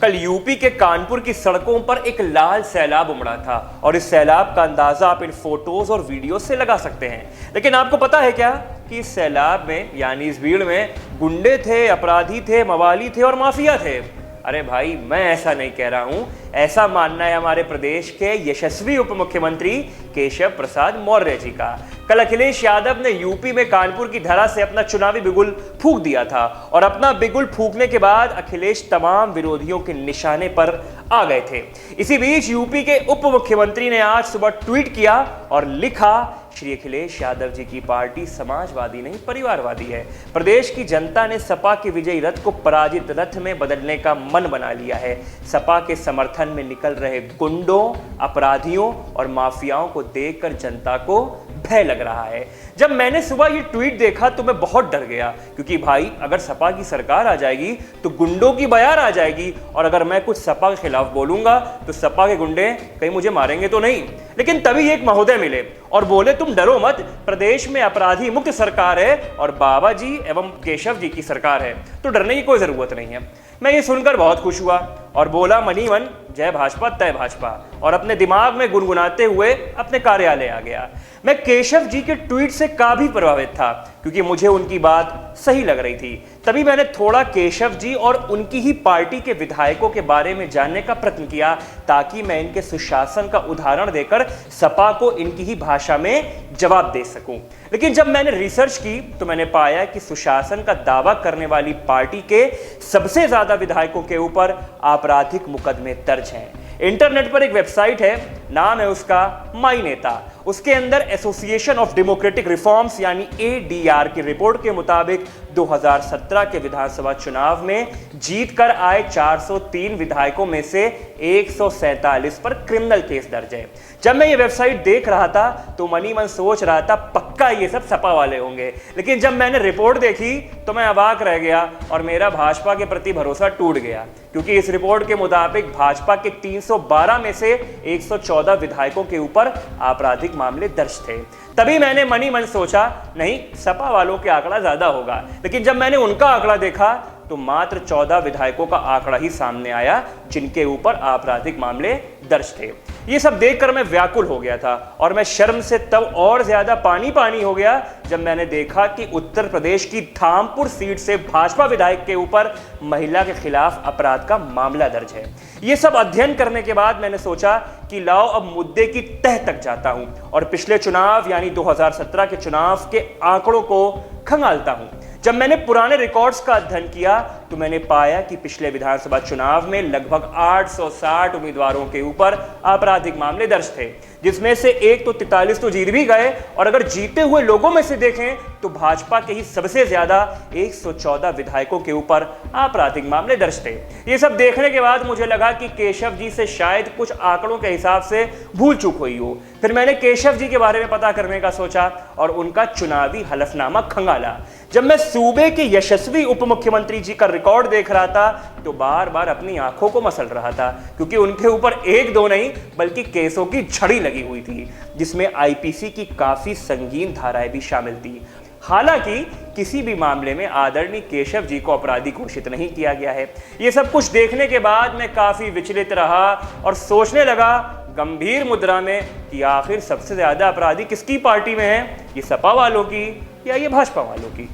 कल यूपी के कानपुर की सड़कों पर एक लाल सैलाब उमड़ा था और इस सैलाब का अंदाजा आप इन फोटोज और वीडियो से लगा सकते हैं। लेकिन आपको पता है क्या कि इस सैलाब में यानी इस भीड़ में गुंडे थे, अपराधी थे, मवाली थे और माफिया थे। अरे भाई, मैं ऐसा नहीं कह रहा हूं, ऐसा मानना है हमारे प्रदेश के यशस्वी उप मुख्यमंत्री केशव प्रसाद मौर्य जी का। कल अखिलेश यादव ने यूपी में कानपुर की धरा से अपना चुनावी बिगुल फूंक दिया था और अपना बिगुल फूंकने के बाद अखिलेश तमाम विरोधियों के निशाने पर आ गए थे। इसी बीच यूपी के उप मुख्यमंत्री ने आज सुबह ट्वीट किया और लिखा, श्री अखिलेश यादव जी की पार्टी समाजवादी नहीं परिवारवादी है। प्रदेश की जनता ने सपा के विजयी रथ को पराजित रथ में बदलने का मन बना लिया है। सपा के समर्थन में निकल रहे गुंडों, अपराधियों और माफियाओं को देखकर जनता को भय लग रहा है। जब मैंने सुबह ये ट्वीट देखा तो मैं बहुत डर गया, क्योंकि भाई अगर सपा की सरकार आ जाएगी तो गुंडों की बयार आ जाएगी और अगर मैं कुछ सपा के खिलाफ बोलूंगा तो सपा के गुंडे कहीं मुझे मारेंगे तो नहीं। लेकिन तभी एक महोदय मिले और बोले, तुम डरो मत, प्रदेश में अपराधी मुक्त सरकार है और बाबा जी एवं केशव जी की सरकार है, तो डरने की कोई जरूरत नहीं है। मैं ये सुनकर बहुत खुश हुआ और बोला, मनी मन जय भाजपा तय भाजपा, और अपने दिमाग में गुनगुनाते हुए अपने कार्यालय आ गया। मैं केशव जी के ट्वीट से काफी प्रभावित था क्योंकि मुझे उनकी बात सही लग रही थी। तभी मैंने थोड़ा केशव जी और उनकी ही पार्टी के विधायकों के बारे में जानने का प्रयत्न किया ताकि मैं इनके सुशासन का उदाहरण देकर सपा को इनकी ही भाषा में जवाब दे सकूं। लेकिन जब मैंने रिसर्च की तो मैंने पाया कि सुशासन का दावा करने वाली पार्टी के सबसे ज्यादा विधायकों के ऊपर आपराधिक मुकदमे दर्ज हैं। इंटरनेट पर एक वेबसाइट है, नाम है उसका माई नेता। उसके अंदर एसोसिएशन ऑफ डेमोक्रेटिक रिफॉर्म्स यानी ADR की रिपोर्ट के मुताबिक 2017 के विधानसभा चुनाव में जीतकर आए 403 विधायकों में से 147 पर क्रिमिनल केस दर्ज है। जब मैं ये वेबसाइट देख रहा था तो मनी मन सोच रहा था पक्का ये सब सपा वाले होंगे, लेकिन जब मैंने रिपोर्ट देखी तो मैं अवाक रह गया और मेरा भाजपा के प्रति भरोसा टूट गया, क्योंकि इस रिपोर्ट के मुताबिक भाजपा के 312 में से 114 विधायकों के ऊपर आपराधिक मामले दर्ज थे। तभी मैंने मनी मन सोचा, नहीं, सपा वालों के आंकड़ा ज्यादा होगा। लेकिन जब मैंने उनका आंकड़ा देखा तो मात्र 14 विधायकों का आंकड़ा ही सामने आया जिनके ऊपर आपराधिक मामले दर्ज थे। ये सब देखकर मैं व्याकुल हो गया था और मैं शर्म से तब और ज्यादा पानी पानी हो गया जब मैंने देखा कि उत्तर प्रदेश की धामपुर सीट से भाजपा विधायक के ऊपर महिला के खिलाफ अपराध का मामला दर्ज है। ये सब अध्ययन करने के बाद मैंने सोचा कि लाओ अब मुद्दे की तह तक जाता हूं और पिछले चुनाव यानी 2017 के चुनाव के आंकड़ों को खंगालता हूं। जब मैंने पुराने रिकॉर्ड्स का अध्ययन किया तो मैंने पाया कि पिछले विधानसभा चुनाव में लगभग 860 उम्मीदवारों के ऊपर आपराधिक मामले दर्ज थे, जिसमें से 143 तो जीत भी गए और अगर जीते हुए लोगों में से देखें तो भाजपा के ही सबसे ज्यादा 114 विधायकों के ऊपर आपराधिक मामले दर्ज थे। ये सब देखने के बाद मुझे लगा कि केशव जी से शायद कुछ आंकड़ों के हिसाब से भूल चूक हुई हो। फिर मैंने केशव जी के बारे में पता करने का सोचा और उनका चुनावी हलफनामा खंगाला। जब मैं सूबे के यशस्वी उप मुख्यमंत्री जी का रिकॉर्ड देख रहा था तो बार बार अपनी आंखों को मसल रहा था, क्योंकि उनके ऊपर एक दो नहीं बल्कि केसों की झड़ी लगी हुई थी, जिसमें IPC की काफी संगीन धाराएं भी शामिल थी। हालांकि किसी भी मामले में आदरणीय केशव जी को अपराधी घोषित नहीं किया गया है। ये सब कुछ देखने के बाद मैं काफी विचलित रहा और सोचने लगा गंभीर मुद्रा में कि आखिर सबसे ज्यादा अपराधी किसकी पार्टी में है, ये सपा वालों की या ये भाजपा वालों की।